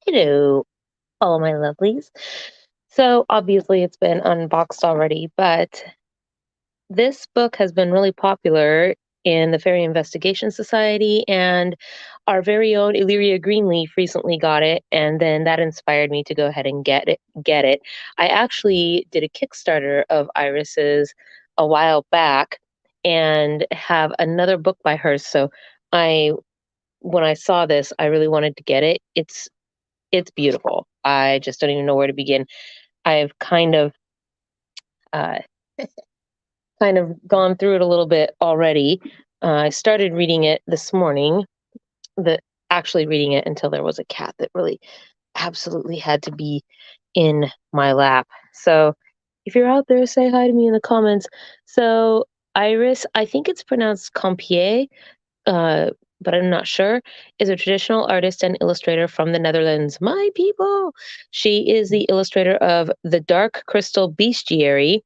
Hello, all my lovelies. So, obviously, it's been unboxed already, but this book has been really popular in the Fairy Investigation Society, and our very own Illyria Greenleaf recently got it, and then that inspired me to go ahead and get it. I actually did a Kickstarter of Iris's a while back and have another book by her, so I when I saw this, I really wanted to get it. It's beautiful. I just don't even know where to begin. I've uh, kind of gone through it a little bit already. I started reading it this morning. The Actually reading it until there was a cat that really absolutely had to be in my lap. So if you're out there, say hi to me in the comments. So Iris, I think it's pronounced Compiet, uh, but I'm not sure, is a traditional artist and illustrator from the Netherlands. My people! She is the illustrator of The Dark Crystal Bestiary,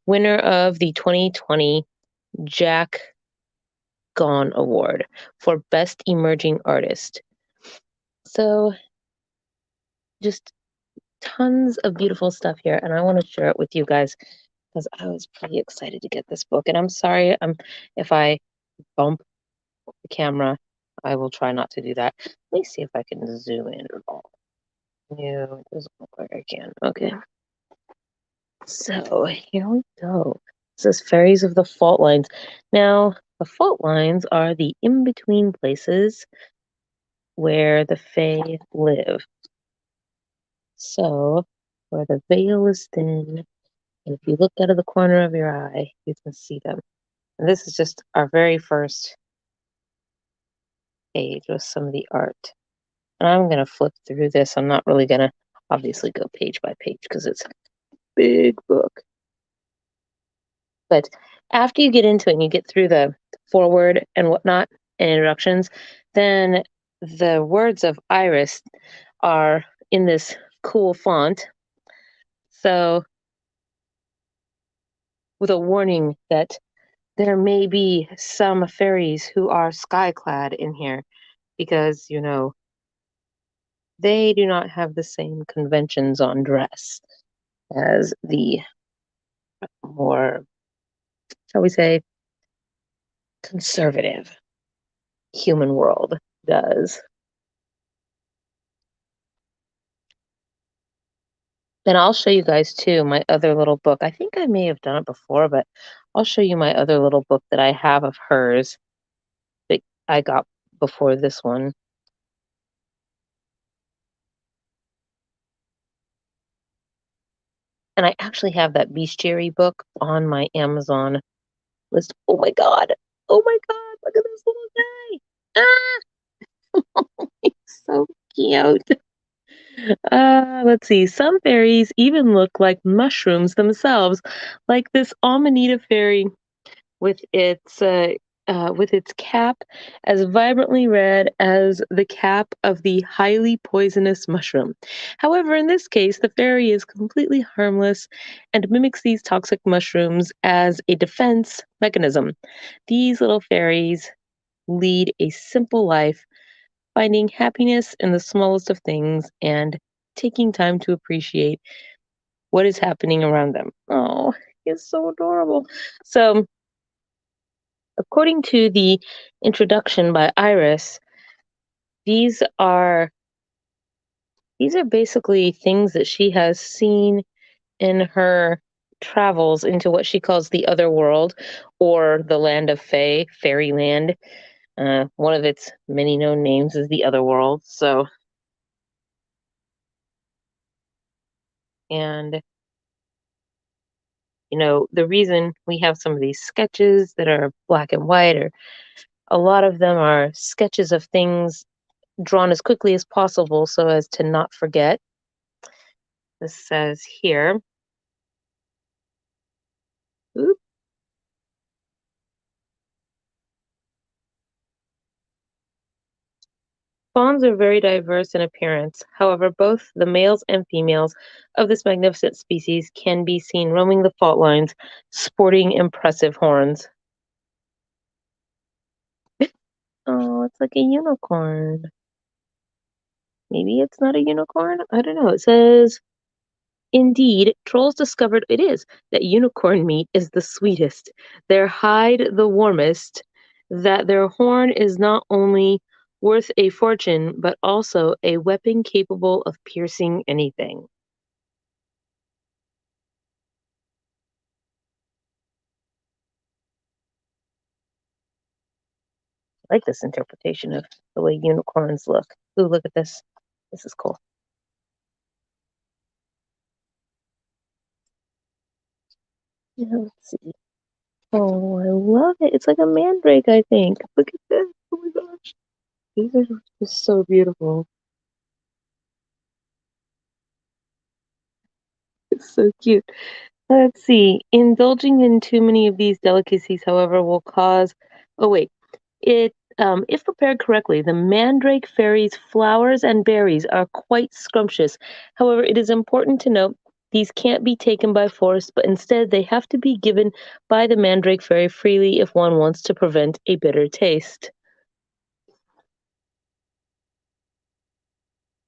winner of the 2020 Jack Gone Award for Best Emerging Artist. So, just tons of beautiful stuff here, and I want to share it with you guys because I was pretty excited to get this book. And I'm sorry if I bump the camera. I will try not to do that. Let me see if I can zoom in at all. No, it doesn't look like I can. Okay. So here we go. It says Fairies of the Faultlines. Now, the Faultlines are the in-between places where the Fae live. So, where the veil is thin, and if you look out of the corner of your eye, you can see them. And this is just our very first page with some of the art. And I'm going to flip through this. I'm not really going to obviously go page by page because it's a big book. But after you get into it and you get through the foreword and whatnot and introductions, then the words of Iris are in this cool font. So, with a warning that there may be some fairies who are sky-clad in here because, they do not have the same conventions on dress as the more, shall we say, conservative human world does. And I'll show you guys too my other little book. I think I may have done it before, but I'll show you my other little book that I have of hers that I got before this one. And I actually have that bestiary book on my Amazon list. Oh my God. Oh my God. Look at this little guy. Ah, he's so cute. Let's see. Some fairies even look like mushrooms themselves, like this Amanita fairy with its cap as vibrantly red as the cap of the highly poisonous mushroom. However, in this case, the fairy is completely harmless and mimics these toxic mushrooms as a defense mechanism. These little fairies lead a simple life, finding happiness in the smallest of things and taking time to appreciate what is happening around them. Oh, it's so adorable. So, according to the introduction by Iris, these are these are basically things that she has seen in her travels into what she calls the other world or the land of Fae, fairyland. One of its many known names is the other world. So, and the reason we have some of these sketches that are black and white, or a lot of them are sketches of things drawn as quickly as possible so as to not forget. This says here, oop, fawns are very diverse in appearance. However, both the males and females of this magnificent species can be seen roaming the fault lines, sporting impressive horns. Oh, it's like a unicorn. maybe it's not a unicorn? I don't know. It says, indeed, trolls discovered it is that unicorn meat is the sweetest, their hide the warmest, that their horn is not only worth a fortune, but also a weapon capable of piercing anything. I like this interpretation of the way unicorns look. Ooh, look at this. This is cool. Yeah, let's see. Oh, I love it. It's like a mandrake, I think. Look at this. Oh my gosh. These are just so beautiful. It's so cute. Let's see. Indulging in too many of these delicacies, however, will cause. Oh, wait. If prepared correctly, the mandrake fairies' flowers and berries are quite scrumptious. However, it is important to note these can't be taken by force, but instead they have to be given by the mandrake fairy freely if one wants to prevent a bitter taste.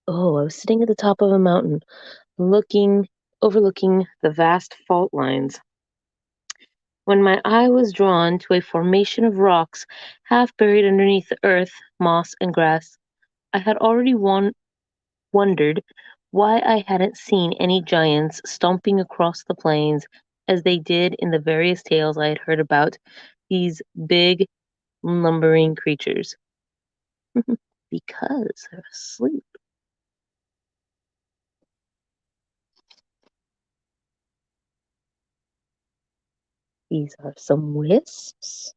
Oh, I was sitting at the top of a mountain, overlooking the vast fault lines, when my eye was drawn to a formation of rocks half buried underneath the earth, moss, and grass. I had already wondered why I hadn't seen any giants stomping across the plains as they did in the various tales I had heard about these big, lumbering creatures. Because they're asleep. These are some wisps.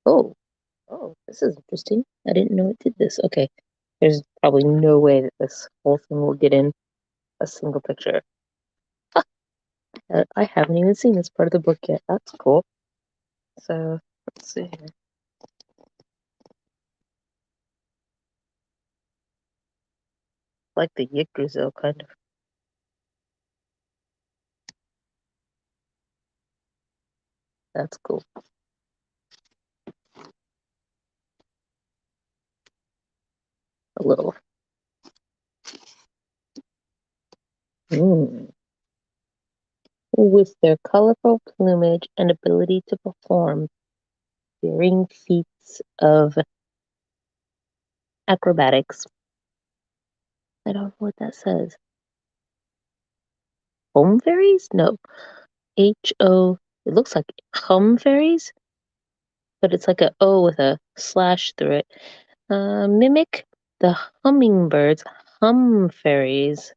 Oh, oh, this is interesting. I didn't know it did this. Okay, there's probably no way that this whole thing will get in a single picture. I haven't even seen this part of the book yet. That's cool. So let's see here. Like the Yggdrasil kind of. That's cool. A little. Mm. With their colorful plumage and ability to perform daring feats of acrobatics. I don't know what that says. Home fairies? No. H-O. It looks like hum fairies, but it's like a O with a slash through it. Mimic the hummingbirds. Hum fairies.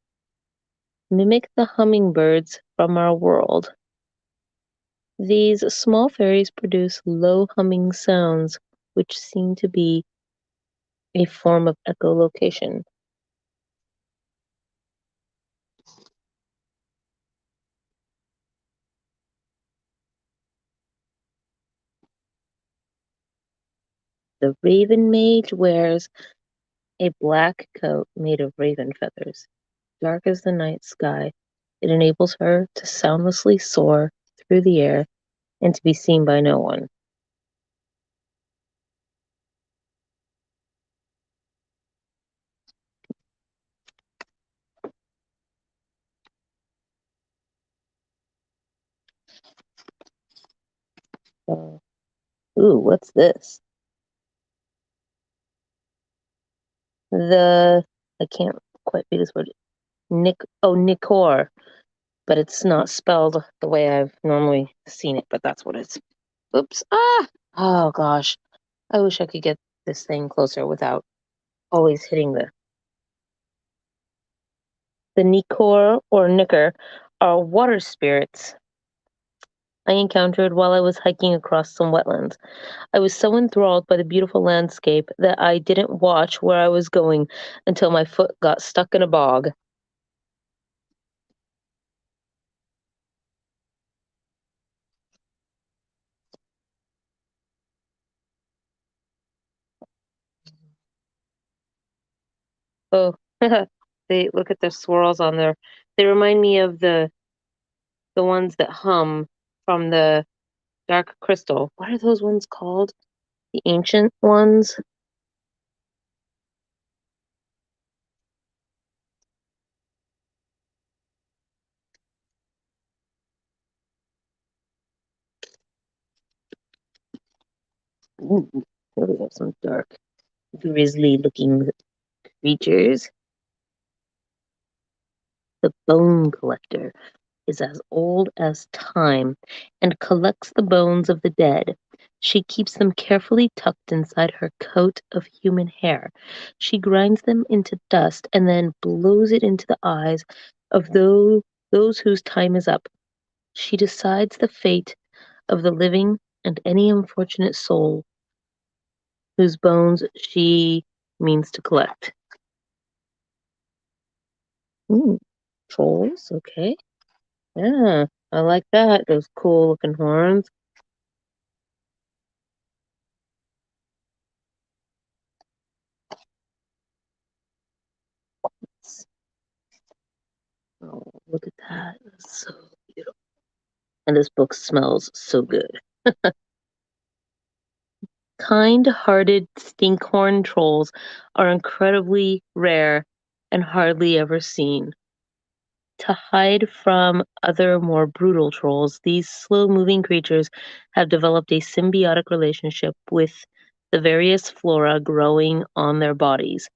Mimic the hummingbirds from our world. These small fairies produce low humming sounds, which seem to be a form of echolocation. The raven mage wears a black coat made of raven feathers, dark as the night sky. It enables her to soundlessly soar through the air and to be seen by no one. Uh, ooh, what's this? The I can't quite read this word. Nicor, but it's not spelled the way I've normally seen it, but that's what it's. Oops. Ah! Oh gosh. I wish I could get this thing closer without always hitting the Nicor or Nicker are water spirits I encountered while I was hiking across some wetlands. I was so enthralled by the beautiful landscape that I didn't watch where I was going until my foot got stuck in a bog. Oh, they look at the swirls on there. They remind me of the ones that hum from the dark crystal. What are those ones called? The ancient ones. Ooh, here we have some dark, grisly-looking creatures. The bone collector is as old as time and collects the bones of the dead. She keeps them carefully tucked inside her coat of human hair. She grinds them into dust and then blows it into the eyes of those whose time is up. She decides the fate of the living and any unfortunate soul whose bones she means to collect. Hmm, trolls, okay. Yeah, I like that. Those cool looking horns. Oh, look at that. That's so beautiful. And this book smells so good. Kind-hearted stinkhorn trolls are incredibly rare and hardly ever seen. To hide from other more brutal trolls, these slow-moving creatures have developed a symbiotic relationship with the various flora growing on their bodies.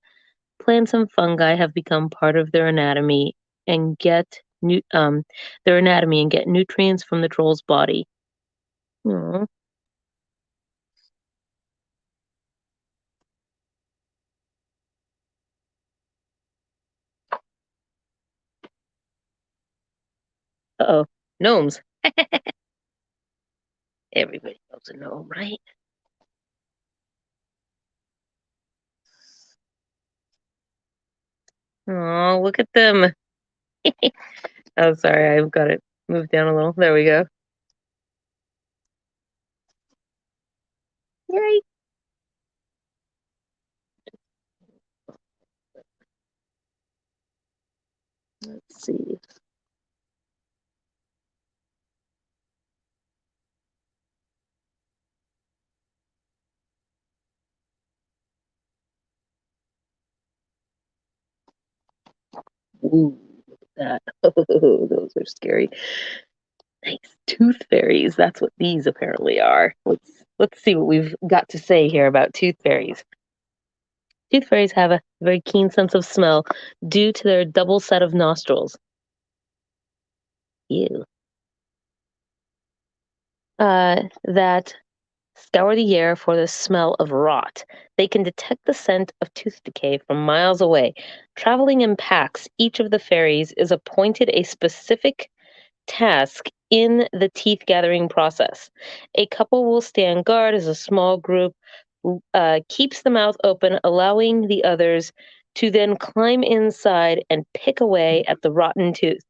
Plants and fungi have become part of and get their anatomy and get nutrients from the troll's body. Aw. Uh-oh. Gnomes. Everybody loves a gnome, right? Oh, look at them. Oh, sorry, I've got it moved down a little. There we go. Yay. Let's see. Ooh, look at that. Oh, those are scary. Nice. Tooth fairies. That's what these apparently are. Let's see what we've got to say here about tooth fairies. Tooth fairies have a very keen sense of smell due to their double set of nostrils. Ew. That scour the air for the smell of rot. They can detect the scent of tooth decay from miles away. Traveling in packs, each of the fairies is appointed a specific task in the teeth gathering process. A couple will stand guard as a small group keeps the mouth open, allowing the others to then climb inside and pick away at the rotten tooth.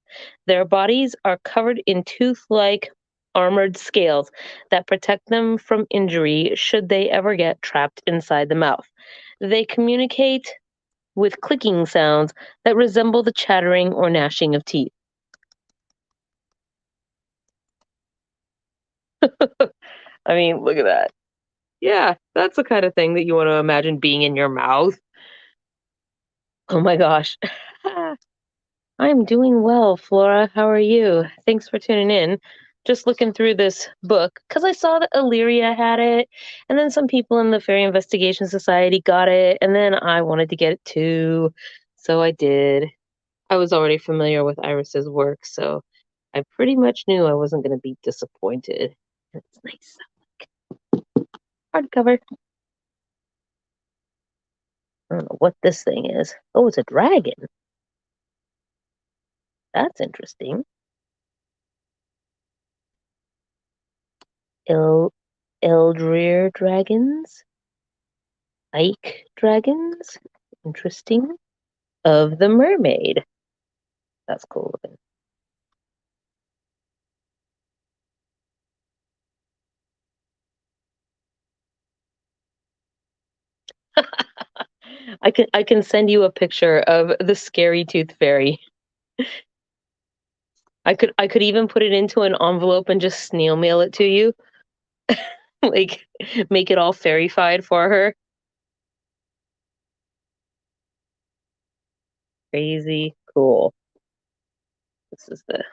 Their bodies are covered in tooth like armored scales that protect them from injury should they ever get trapped inside the mouth. They communicate with clicking sounds that resemble the chattering or gnashing of teeth. I mean, look at that. Yeah, that's the kind of thing that you want to imagine being in your mouth. Oh my gosh. I'm doing well, Flora. How are you? Thanks for tuning in. Just looking through this book because I saw that Illyria had it, and then some people in the Fairy Investigation Society got it, and then I wanted to get it too. So I did. I was already familiar with Iris's work, so I pretty much knew I wasn't going to be disappointed. It's nice. Hardcover. I don't know what this thing is. Oh, it's a dragon. That's interesting. El Eldrir dragons? Ike dragons? Interesting. Of the mermaid. That's cool looking. I can send you a picture of the scary tooth fairy. I could even put it into an envelope and just snail mail it to you. like make it all fairy-fied for her. Crazy cool. This is the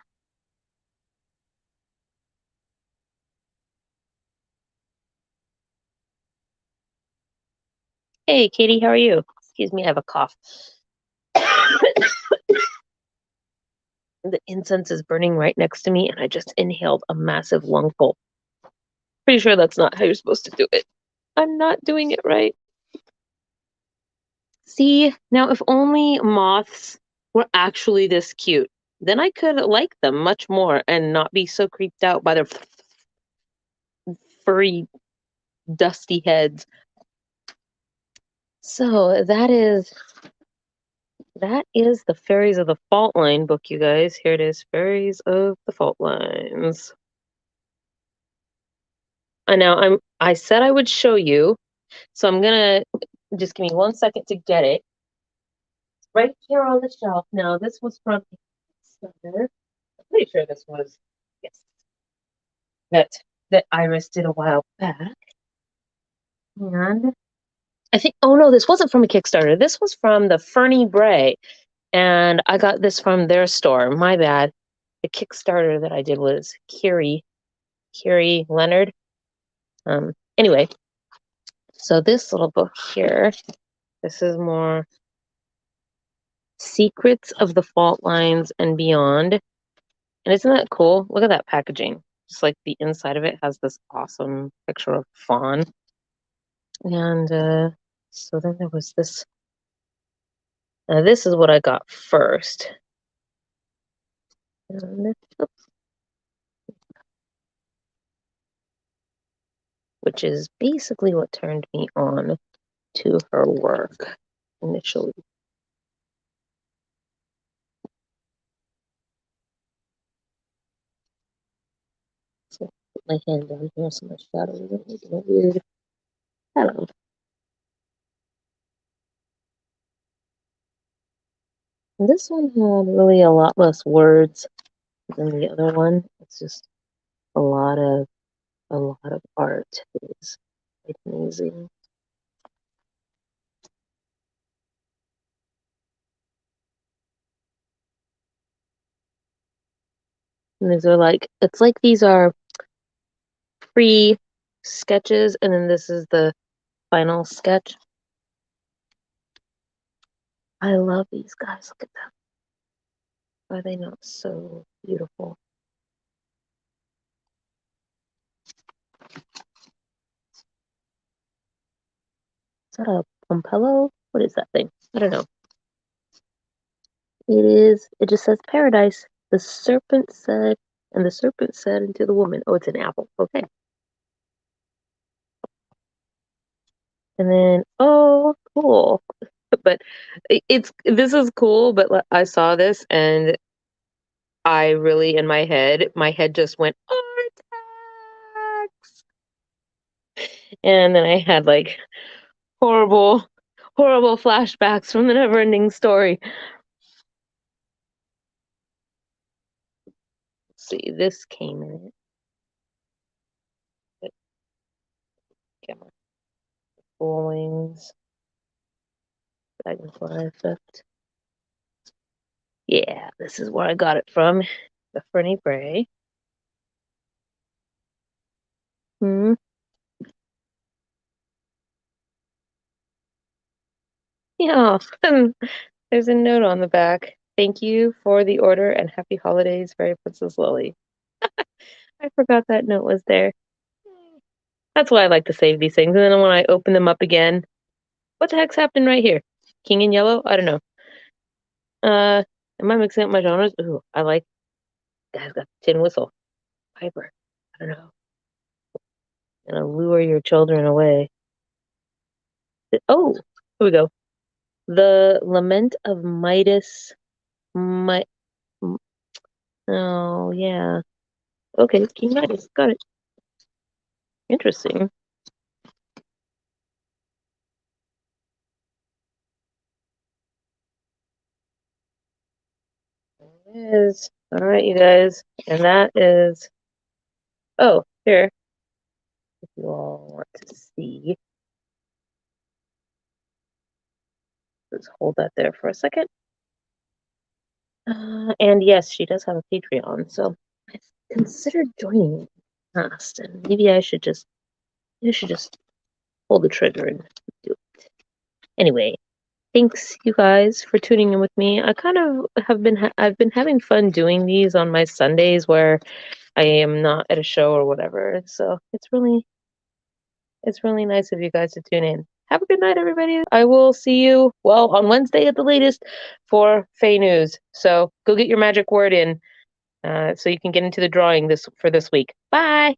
Hey, Katie, how are you? Excuse me, I have a cough. The incense is burning right next to me, and I just inhaled a massive lungful. Pretty sure that's not how you're supposed to do it. I'm not doing it right. See, now if only moths were actually this cute, then I could like them much more and not be so creeped out by their furry, dusty heads. So that is the Fairies of the Faultline book, you guys. Here it is, Fairies of the Faultlines. I know I said I would show you, so I'm gonna just give me 1 second to get it. It's right here on the shelf. Now this was from Kickstarter. I'm pretty sure this was yes that that Iris did a while back. And I think oh no, this wasn't from a Kickstarter. This was from the Fernie Bray. And I got this from their store. My bad. The Kickstarter that I did was Kiri Leonard. Anyway, so this little book here, this is more Secrets of the Fault Lines and Beyond. And isn't that cool? Look at that packaging. Just like the inside of it has this awesome picture of fawn. And so then there was this. This is what I got first. And, which is basically what turned me on to her work initially. So put my hand down here so my shadow isn't making a weird shadow. And this one had really a lot less words than the other one. It's just a lot of art. It's quite amazing. And these are like it's like these are pre sketches and then this is the final sketch. I love these guys. Look at them. Are they not so beautiful? Is that a pompello? What is that thing? I don't know. It just says paradise. The serpent said, and the serpent said unto the woman, oh, it's an apple. Okay. And then, oh, cool. But this is cool, but I saw this and I really, in my head just went, Artax! And then I had like horrible, horrible flashbacks from the never-ending story. Let's see, this came in it. Camera. Full wings. Dragonfly effect. Yeah, this is where I got it from. The Fernie Bray. Hmm. Yeah. There's a note on the back. Thank you for the order and happy holidays, Fairy Princess Lily. I forgot that note was there. That's why I like to save these things. And then when I open them up again, what the heck's happening right here? King in yellow? I don't know. Am I mixing up my genres? Ooh, I like guy's got tin whistle. Piper. I don't know. Gonna lure your children away. Oh, here we go. The Lament of Midas. My. Oh, yeah. Okay, King Midas. Got it. Interesting. It is. All right, you guys. And that is. Oh, here. you all want to see. Let's hold that there for a second. And yes, she does have a Patreon, so I considered joining it in the past, and maybe I should just pull the trigger and do it. Anyway, thanks you guys for tuning in with me. I kind of I've been having fun doing these on my Sundays where I am not at a show or whatever. So it's really nice of you guys to tune in. Have a good night, everybody. I will see you, well, on Wednesday at the latest for Fae News. So go get your magic word in so you can get into the drawing this week. Bye.